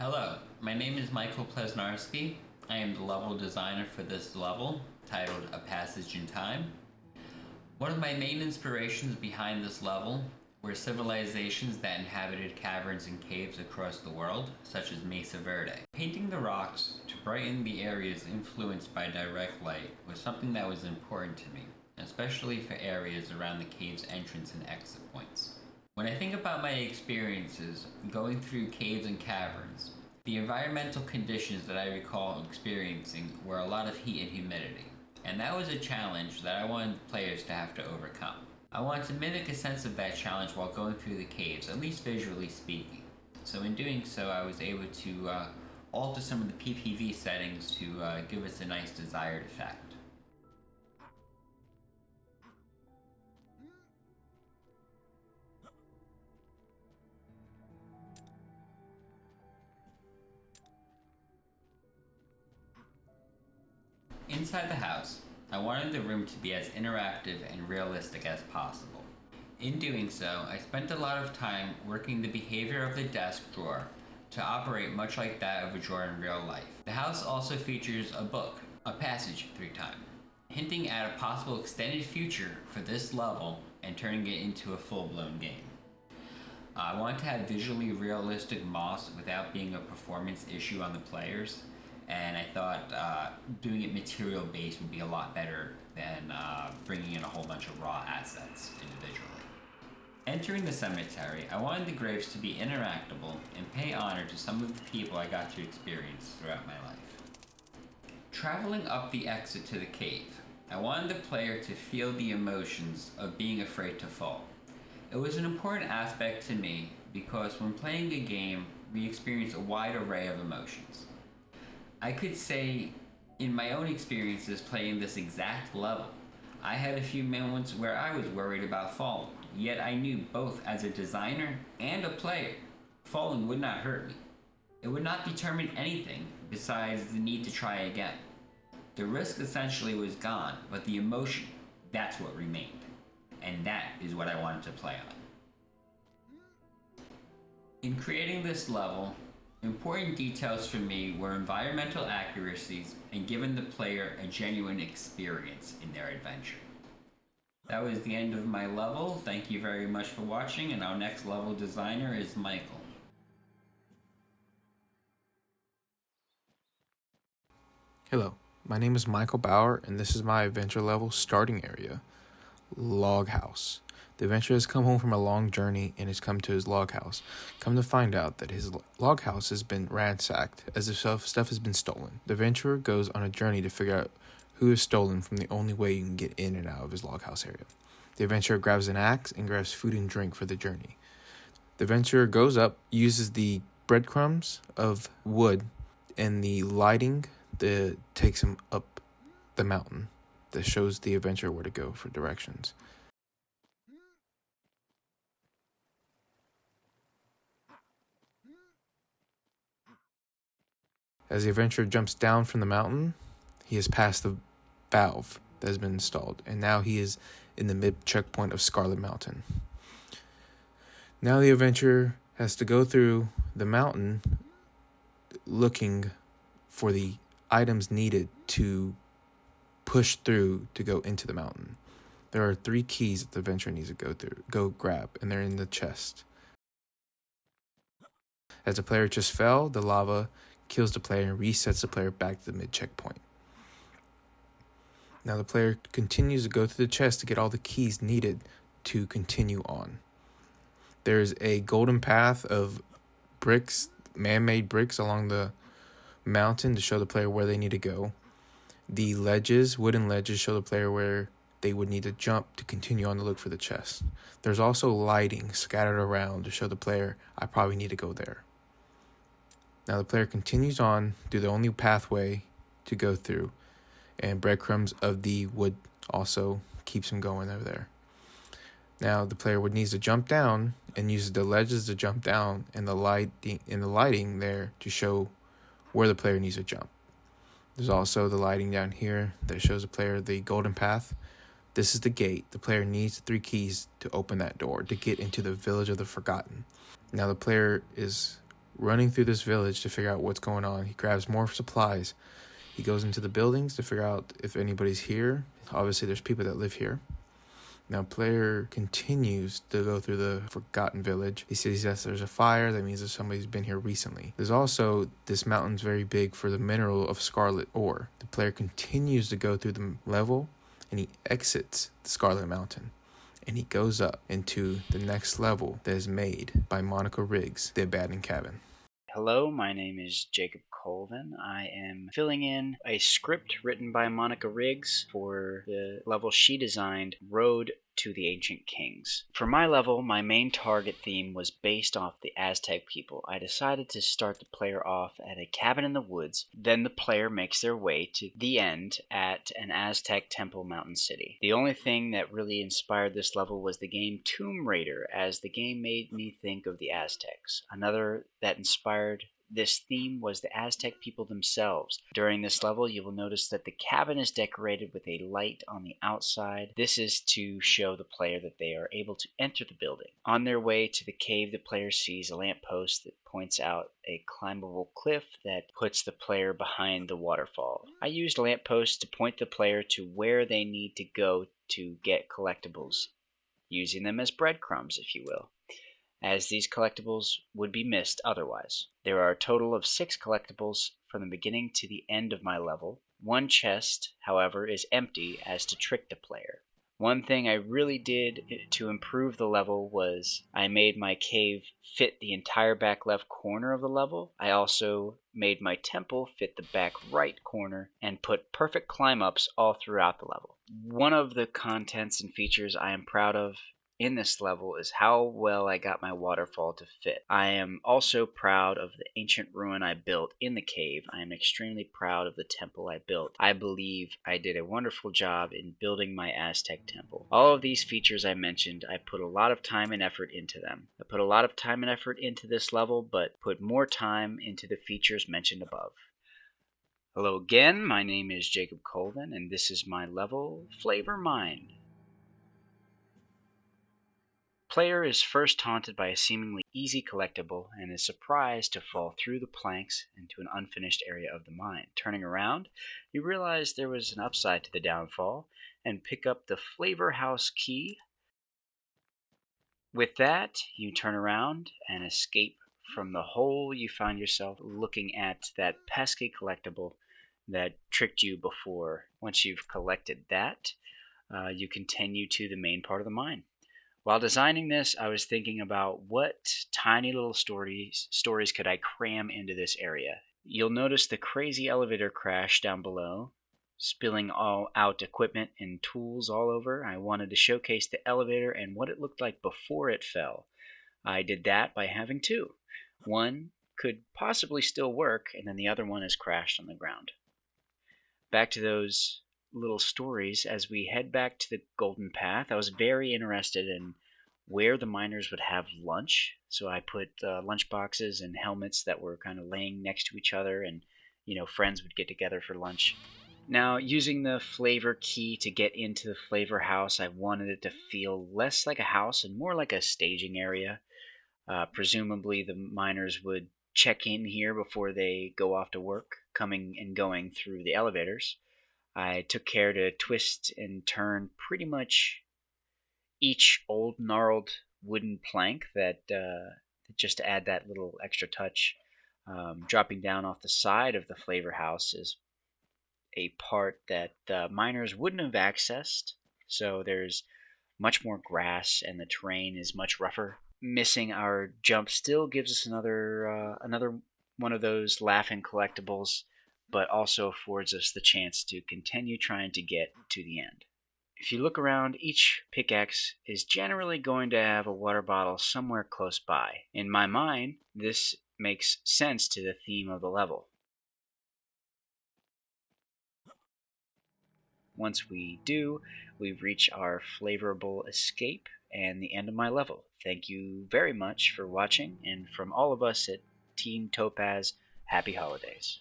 Hello, my name is Michael Plesnarski. I am the level designer for this level, titled A Passage in Time. One of my main inspirations behind this level were civilizations that inhabited caverns and caves across the world, such as Mesa Verde. Painting the rocks to brighten the areas influenced by direct light was something that was important to me, especially for areas around the cave's entrance and exit points. When I think about my experiences going through caves and caverns, the environmental conditions that I recall experiencing were a lot of heat and humidity, and that was a challenge that I wanted players to have to overcome. I wanted to mimic a sense of that challenge while going through the caves, at least visually speaking. So in doing so, I was able to alter some of the PPV settings to give us a nice desired effect. Inside the house, I wanted the room to be as interactive and realistic as possible. In doing so, I spent a lot of time working the behavior of the desk drawer to operate much like that of a drawer in real life. The house also features a book, A Passage 3 Time, hinting at a possible extended future for this level and turning it into a full-blown game. I wanted to have visually realistic moss without being a performance issue on the players, and I thought doing it material based would be a lot better than bringing in a whole bunch of raw assets individually. Entering the cemetery, I wanted the graves to be interactable and pay honor to some of the people I got to experience throughout my life. Traveling up the exit to the cave, I wanted the player to feel the emotions of being afraid to fall. It was an important aspect to me because when playing a game, we experience a wide array of emotions. I could say, in my own experiences playing this exact level, I had a few moments where I was worried about falling, yet I knew both as a designer and a player, falling would not hurt me. It would not determine anything besides the need to try again. The risk essentially was gone, but the emotion, that's what remained. And that is what I wanted to play on. In creating this level, important details for me were environmental accuracies and giving the player a genuine experience in their adventure. That was the end of my level. Thank you very much for watching, and our next level designer is Michael. Hello, my name is Michael Bauer, and this is my adventure level starting area, Log House. The adventurer has come home from a long journey and has come to his log house. Come to find out that his log house has been ransacked, as if stuff has been stolen. The adventurer goes on a journey to figure out who is stolen from the only way you can get in and out of his log house area. The adventurer grabs an axe and grabs food and drink for the journey. The adventurer goes up, uses the breadcrumbs of wood and the lighting that takes him up the mountain that shows the adventurer where to go for directions. As the adventurer jumps down from the mountain, he has passed the valve that has been installed, and now he is in the mid-checkpoint of Scarlet Mountain. Now the adventurer has to go through the mountain looking for the items needed to push through to go into the mountain. There are 3 keys that the adventurer needs to go grab, and they're in the chest. As the player just fell, the lava kills the player and resets the player back to the mid-checkpoint. Now the player continues to go through the chest to get all the keys needed to continue on. There's a golden path of bricks, man-made bricks along the mountain to show the player where they need to go. The ledges, wooden ledges, show the player where they would need to jump to continue on to look for the chest. There's also lighting scattered around to show the player, I probably need to go there. Now the player continues on through the only pathway to go through, and breadcrumbs of the wood also keeps him going over there. Now the player needs to jump down and uses the ledges to jump down and the lighting there to show where the player needs to jump. There's also the lighting down here that shows the player the golden path. This is the gate. The player needs 3 keys to open that door to get into the village of the Forgotten. Now the player is running through this village to figure out what's going on. He grabs more supplies. He goes into the buildings to figure out if anybody's here. Obviously, there's people that live here. Now, player continues to go through the Forgotten Village. He sees that there's a fire. That means that somebody's been here recently. There's also, this mountain's very big for the mineral of scarlet ore. The player continues to go through the level, and he exits the Scarlet Mountain. And he goes up into the next level that is made by Monica Riggs, the abandoned cabin. Hello, my name is Jacob Colvin. I am filling in a script written by Monica Riggs for the level she designed, Road to the Ancient Kings. For my level, my main target theme was based off the Aztec people. I decided to start the player off at a cabin in the woods, then the player makes their way to the end at an Aztec temple mountain city. The only thing that really inspired this level was the game Tomb Raider, as the game made me think of the Aztecs. Another that inspired this theme was the Aztec people themselves. During this level, you will notice that the cabin is decorated with a light on the outside. This is to show the player that they are able to enter the building. On their way to the cave, the player sees a lamppost that points out a climbable cliff that puts the player behind the waterfall. I used lampposts to point the player to where they need to go to get collectibles, using them as breadcrumbs, if you will, as these collectibles would be missed otherwise. There are a total of 6 collectibles from the beginning to the end of my level. One chest, however, is empty as to trick the player. One thing I really did to improve the level was I made my cave fit the entire back left corner of the level. I also made my temple fit the back right corner and put perfect climb ups all throughout the level. One of the contents and features I am proud of in this level is how well I got my waterfall to fit. I am also proud of the ancient ruin I built in the cave. I am extremely proud of the temple I built. I believe I did a wonderful job in building my Aztec temple. All of these features I mentioned, I put a lot of time and effort into them. I put a lot of time and effort into this level, but put more time into the features mentioned above. Hello again, my name is Jacob Colvin, and this is my level, Flavor Mine. Player is first haunted by a seemingly easy collectible and is surprised to fall through the planks into an unfinished area of the mine. Turning around, you realize there was an upside to the downfall and pick up the Flavor House key. With that, you turn around and escape from the hole you find yourself looking at that pesky collectible that tricked you before. Once you've collected that, you continue to the main part of the mine. While designing this, I was thinking about what tiny little stories could I cram into this area. You'll notice the crazy elevator crash down below, spilling all out equipment and tools all over. I wanted to showcase the elevator and what it looked like before it fell. I did that by having 2. One could possibly still work, and then the other one is crashed on the ground. Back to those little stories. As we head back to the Golden Path, I was very interested in where the miners would have lunch, so I put lunch boxes and helmets that were kind of laying next to each other, and friends would get together for lunch. Now, using the flavor key to get into the flavor house, I wanted it to feel less like a house and more like a staging area. Presumably the miners would check in here before they go off to work, coming and going through the elevators. I took care to twist and turn pretty much each old gnarled wooden plank that just to add that little extra touch. Dropping down off the side of the flavor house is a part that miners wouldn't have accessed, so there's much more grass and the terrain is much rougher. Missing our jump still gives us another one of those laughing collectibles, but also affords us the chance to continue trying to get to the end. If you look around, each pickaxe is generally going to have a water bottle somewhere close by. In my mind, this makes sense to the theme of the level. Once we do, we reach our flavorable escape and the end of my level. Thank you very much for watching, and from all of us at Team Topaz, happy holidays.